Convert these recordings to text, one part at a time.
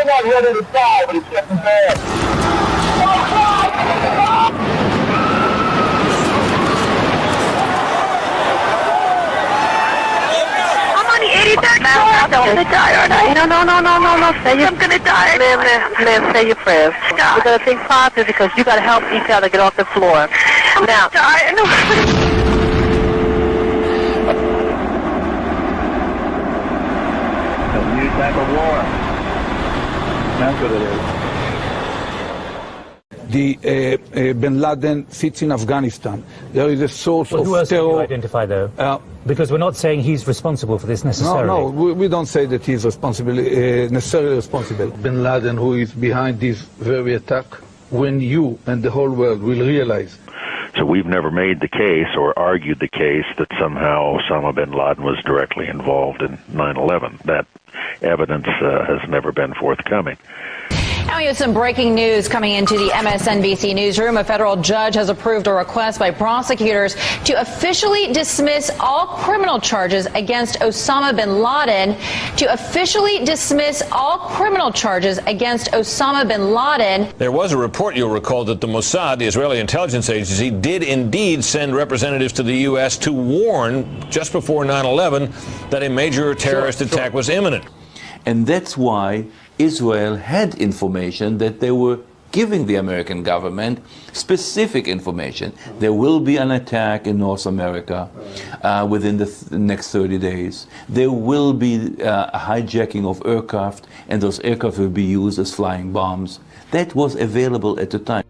one ready to die, but it's getting bad. I'm on the 83rd floor. I'm gonna die, aren't I? No. Say I'm gonna die. Ma'am, say your prayers. We're gonna think positive because you gotta help each other get off the floor. I'm now. Die. New type of war. That's what it is. The bin Laden sits in Afghanistan. There is a source who of else can you terror. identify, though? Because we're not saying he's responsible for this necessarily. No, we don't say that he's necessarily responsible. Bin Laden, who is behind this very attack, when you and the whole world will realize. So we've never made the case or argued the case that somehow Osama bin Laden was directly involved in 9/11. That evidence has never been forthcoming. Now we have some breaking news coming into the MSNBC newsroom. A federal judge has approved a request by prosecutors to officially dismiss all criminal charges against Osama bin Laden. To officially dismiss all criminal charges against Osama bin Laden. There was a report, you'll recall, that the Mossad, the Israeli intelligence agency, did indeed send representatives to the U.S. to warn just before 9/11 that a major terrorist attack was imminent. And that's why Israel had information that they were giving the American government specific information. There will be an attack in North America within the next 30 days. There will be a hijacking of aircraft, and those aircraft will be used as flying bombs. That was available at the time.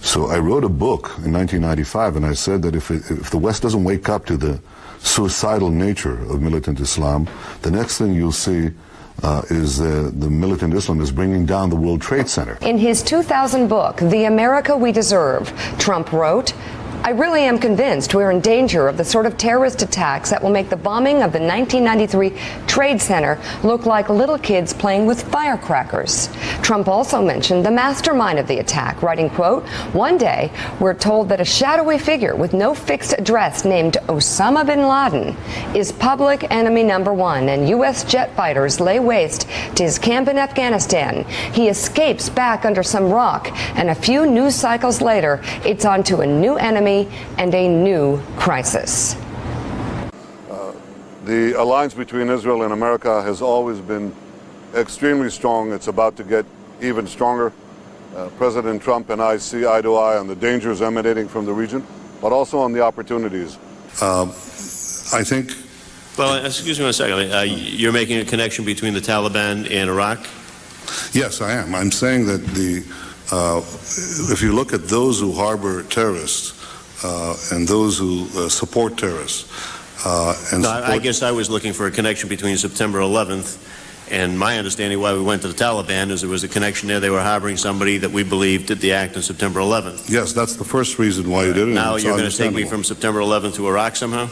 So I wrote a book in 1995, and I said that if the West doesn't wake up to the suicidal nature of militant Islam, the next thing you'll see is the militant Islam is bringing down the World Trade Center. In his 2000 book, The America We Deserve, Trump wrote, I really am convinced we're in danger of the sort of terrorist attacks that will make the bombing of the 1993 Trade Center look like little kids playing with firecrackers. Trump also mentioned the mastermind of the attack, writing, quote, one day we're told that a shadowy figure with no fixed address named Osama bin Laden is public enemy number one, and U.S. jet fighters lay waste to his camp in Afghanistan. He escapes back under some rock, and a few news cycles later, it's on to a new enemy and a new crisis. The alliance between Israel and America has always been extremely strong. It's about to get even stronger. President Trump and I see eye to eye on the dangers emanating from the region, but also on the opportunities. I think... Well, excuse me one second. You're making a connection between the Taliban and Iraq? Yes, I am. I'm saying that if you look at those who harbor terrorists, and those who support terrorists. I guess I was looking for a connection between September 11th and my understanding why we went to the Taliban is there was a connection there. They were harboring somebody that we believed did the act on September 11th. Yes, that's the first reason why you did it. Now you're going to take me from September 11th to Iraq somehow?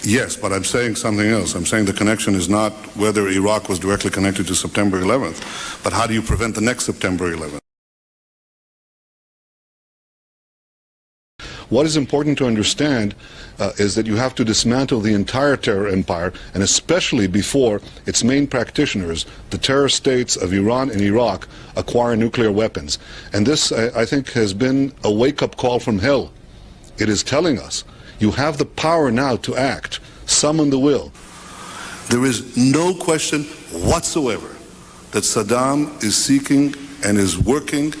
Yes, but I'm saying something else. I'm saying the connection is not whether Iraq was directly connected to September 11th, but how do you prevent the next September 11th? What is important to understand is that you have to dismantle the entire terror empire, and especially before its main practitioners, the terror states of Iran and Iraq, acquire nuclear weapons. And this, I think, has been a wake-up call from hell. It is telling us, you have the power now to act. Summon the will. There is no question whatsoever that Saddam is seeking and is working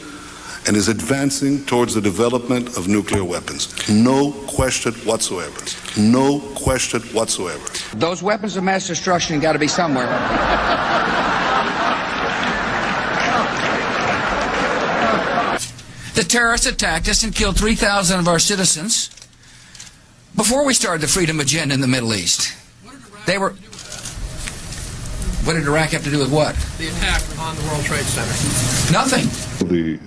and is advancing towards the development of nuclear weapons. No question whatsoever. No question whatsoever. Those weapons of mass destruction got to be somewhere. The terrorists attacked us and killed 3,000 of our citizens before we started the freedom agenda in the Middle East. They were... What did Iraq have to do with what? The attack on the World Trade Center. Nothing. The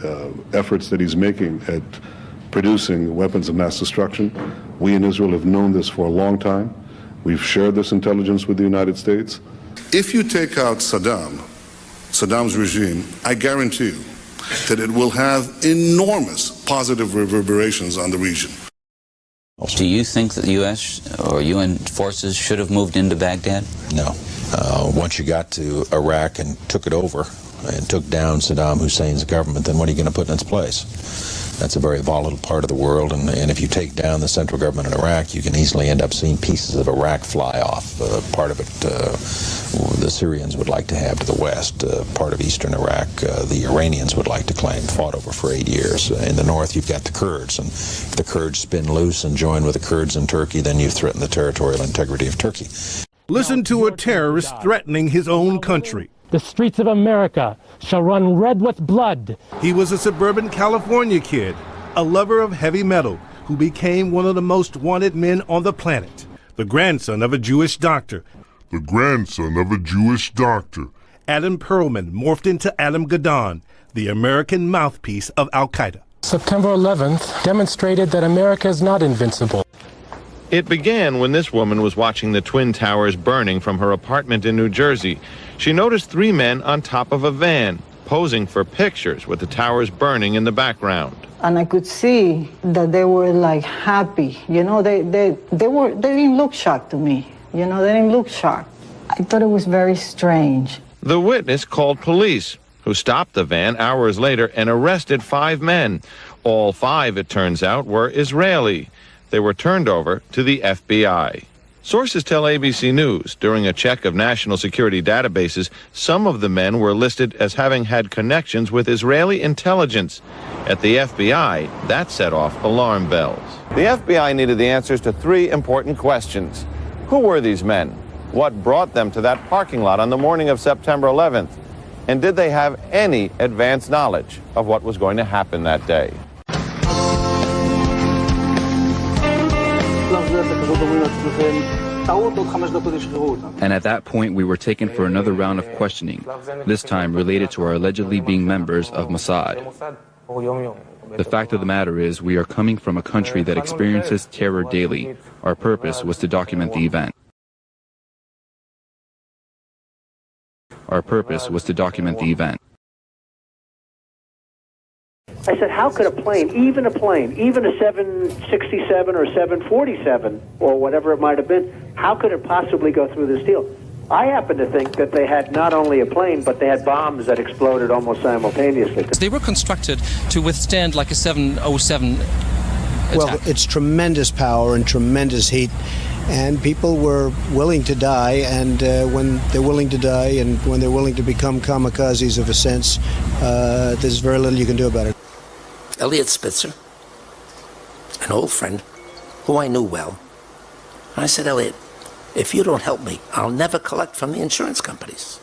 efforts that he's making at producing weapons of mass destruction, we in Israel have known this for a long time. We've shared this intelligence with the United States. If you take out Saddam's regime, I guarantee you that it will have enormous positive reverberations on the region. Do you think that the U.S. or UN forces should have moved into Baghdad? No. Once you got to Iraq and took it over and took down Saddam Hussein's government, then what are you going to put in its place? That's a very volatile part of the world, and if you take down the central government in Iraq, you can easily end up seeing pieces of Iraq fly off. Part of it the Syrians would like to have to the west. Part of eastern Iraq the Iranians would like to claim, fought over for 8 years. In the north, you've got the Kurds, and if the Kurds spin loose and join with the Kurds in Turkey, then you've threatened the territorial integrity of Turkey. Listen to a terrorist threatening his own country. The streets of America shall run red with blood. He was a suburban California kid, a lover of heavy metal, who became one of the most wanted men on the planet. The grandson of a Jewish doctor. The grandson of a Jewish doctor. Adam Perlman morphed into Adam Gadon, the American mouthpiece of Al-Qaeda. September 11th demonstrated that America is not invincible. It began when this woman was watching the Twin Towers burning from her apartment in New Jersey. She noticed 3 men on top of a van, posing for pictures with the towers burning in the background. And I could see that they were like happy. You know, they didn't look shocked to me. You know, they didn't look shocked. I thought it was very strange. The witness called police, who stopped the van hours later and arrested 5 men. All 5, it turns out, were Israeli. They were turned over to the FBI. Sources tell ABC News during a check of national security databases, some of the men were listed as having had connections with Israeli intelligence. At the FBI, that set off alarm bells. The FBI needed the answers to 3 important questions. Who were these men? What brought them to that parking lot on the morning of September 11th? And did they have any advance knowledge of what was going to happen that day? And at that point, we were taken for another round of questioning, this time related to our allegedly being members of Mossad. The fact of the matter is, we are coming from a country that experiences terror daily. Our purpose was to document the event. Our purpose was to document the event. I said, how could a plane, even a 767 or 747 or whatever it might have been, how could it possibly go through this deal? I happen to think that they had not only a plane, but they had bombs that exploded almost simultaneously. They were constructed to withstand like a 707 attack. Well, it's tremendous power and tremendous heat. And people were willing to die, and when they're willing to die and when they're willing to become kamikazes of a sense, there's very little you can do about it. Elliot Spitzer, an old friend who I knew well. I said, Elliot, if you don't help me, I'll never collect from the insurance companies.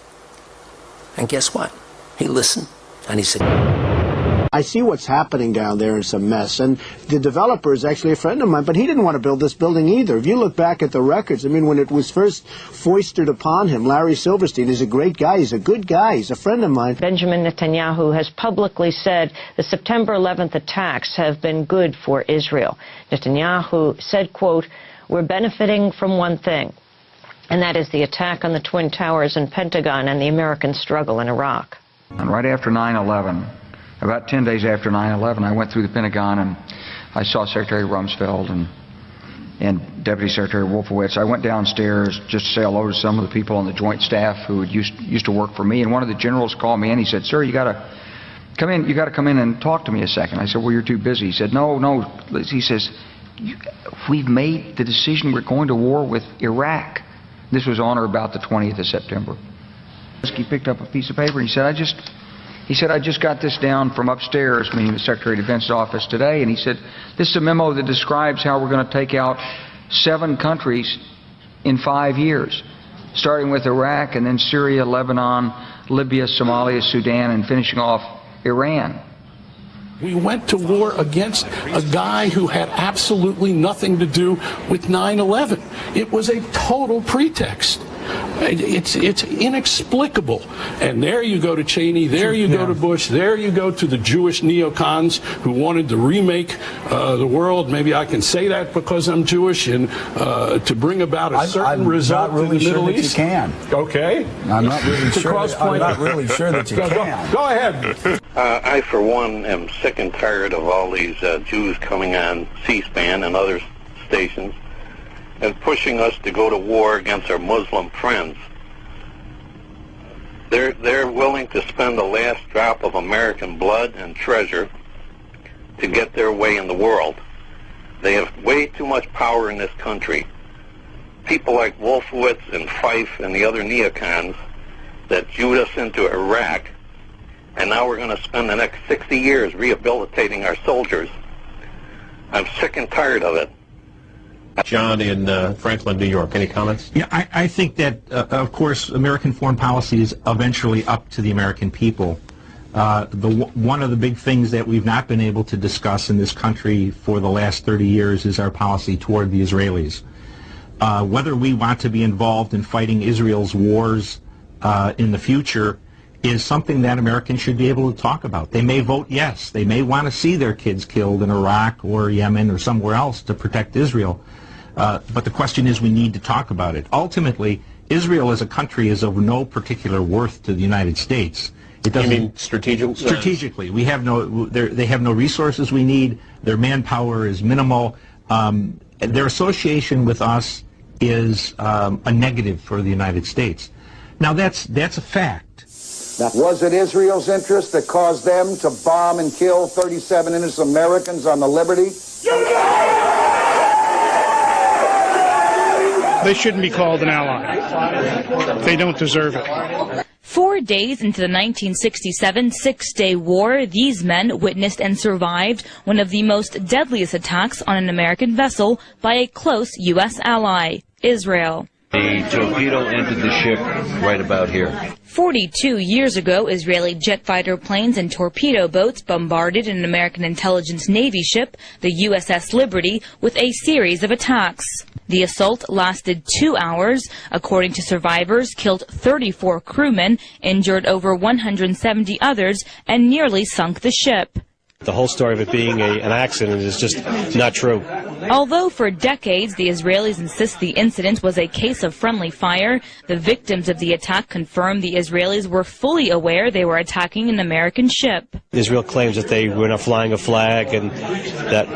And guess what? He listened, and he said, I see what's happening down there. It's a mess. And the developer is actually a friend of mine, but he didn't want to build this building either. If you look back at the records, I mean, when it was first foisted upon him, Larry Silverstein is a great guy. He's a good guy. He's a friend of mine. Benjamin Netanyahu has publicly said the September 11th attacks have been good for Israel. Netanyahu said, quote, we're benefiting from one thing, and that is the attack on the Twin Towers and Pentagon and the American struggle in Iraq. And right after 9/11, about 10 days after 9/11, I went through the Pentagon and I saw Secretary Rumsfeld and Deputy Secretary Wolfowitz. I went downstairs just to say hello to some of the people on the joint staff who used to work for me. And one of the generals called me and he said, "Sir, you got to come in. You got to come in and talk to me a second." I said, "Well, you're too busy." He said, "No." He says, "We've made the decision. We're going to war with Iraq." This was on or about the 20th of September. He picked up a piece of paper and he said, I just got this down from upstairs, meaning the Secretary of Defense's office today, and he said, this is a memo that describes how we're going to take out 7 countries in 5 years, starting with Iraq and then Syria, Lebanon, Libya, Somalia, Sudan, and finishing off Iran. We went to war against a guy who had absolutely nothing to do with 9/11. It was a total pretext. It's inexplicable. And there you go to Cheney, there you go to Bush, there you go to the Jewish neocons who wanted to remake the world. Maybe I can say that because I'm Jewish, and to bring about a certain result in the Middle East. You can. Okay. I'm not really sure. I'm not really sure that you can. Go ahead. I, for one, am sick and tired of all these Jews coming on C-SPAN and other stations and pushing us to go to war against our Muslim friends. They're willing to spend the last drop of American blood and treasure to get their way in the world. They have way too much power in this country. People like Wolfowitz and Fife and the other neocons that jewed us into Iraq, and now we're going to spend the next 60 years rehabilitating our soldiers. I'm sick and tired of it. John in Franklin, New York. Any comments? Yeah, I think that, of course, American foreign policy is eventually up to the American people. One of the big things that we've not been able to discuss in this country for the last 30 years is our policy toward the Israelis. Whether we want to be involved in fighting Israel's wars in the future is something that Americans should be able to talk about. They may vote yes. They may want to see their kids killed in Iraq or Yemen or somewhere else to protect Israel. But the question is, we need to talk about it. Ultimately, Israel as a country is of no particular worth to the United States. It doesn't. You mean strategically? We have they have no resources we need. Their manpower is minimal. Their association with us is a negative for the United States. Now that's a fact. Now, was it Israel's interest that caused them to bomb and kill 37 innocent Americans on the Liberty? They shouldn't be called an ally. They don't deserve it. 4 days into the 1967 Six-Day War, these men witnessed and survived one of the most deadliest attacks on an American vessel by a close U.S. ally, Israel. The torpedo entered the ship right about here. 42 years ago, Israeli jet fighter planes and torpedo boats bombarded an American intelligence Navy ship, the USS Liberty, with a series of attacks. The assault lasted 2 hours. According to survivors, killed 34 crewmen, injured over 170 others, and nearly sunk the ship. The whole story of it being an accident is just not true. Although for decades the Israelis insist the incident was a case of friendly fire, the victims of the attack confirmed the Israelis were fully aware they were attacking an American ship. Israel claims that they were not flying a flag and that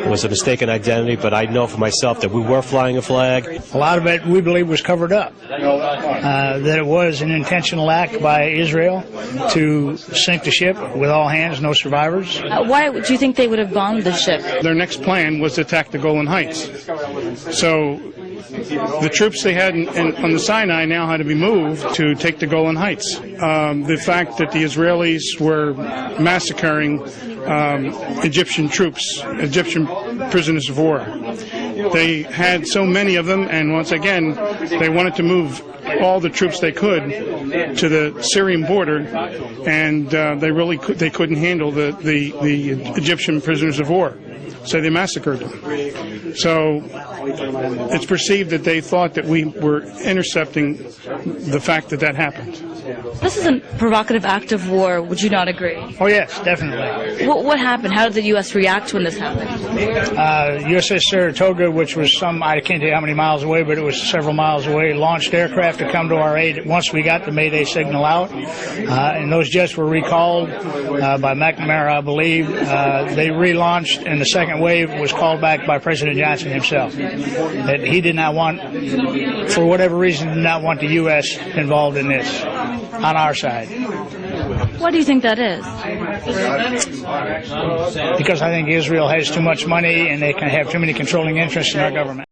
was a mistaken identity, but I know for myself that we were flying a flag. A lot of it we believe was covered up, that it was an intentional act by Israel to sink the ship with all hands, no survivors. Why do you think they would have bombed the ship? Their next plan was to attack the Golan Heights. So the troops they had on the Sinai now had to be moved to take the Golan Heights. The fact that the Israelis were massacring Egyptian troops, Egyptian prisoners of war. They had so many of them, and once again, they wanted to move all the troops they could to the Syrian border, and they couldn't handle the Egyptian prisoners of war. So they massacred them. So it's perceived that they thought that we were intercepting the fact that that happened. This is a provocative act of war, would you not agree? Oh, yes, definitely. What happened? How did the U.S. react when this happened? USS Saratoga, which was I can't tell you how many miles away, but it was several miles away, launched aircraft to come to our aid once we got the Mayday signal out. And those jets were recalled by McNamara, I believe. They relaunched, and the second wave was called back by President Johnson himself. That he did not want, for whatever reason, did not want the U.S. involved in this on our side. Why do you think that is? Because I think Israel has too much money and they can have too many controlling interests in our government.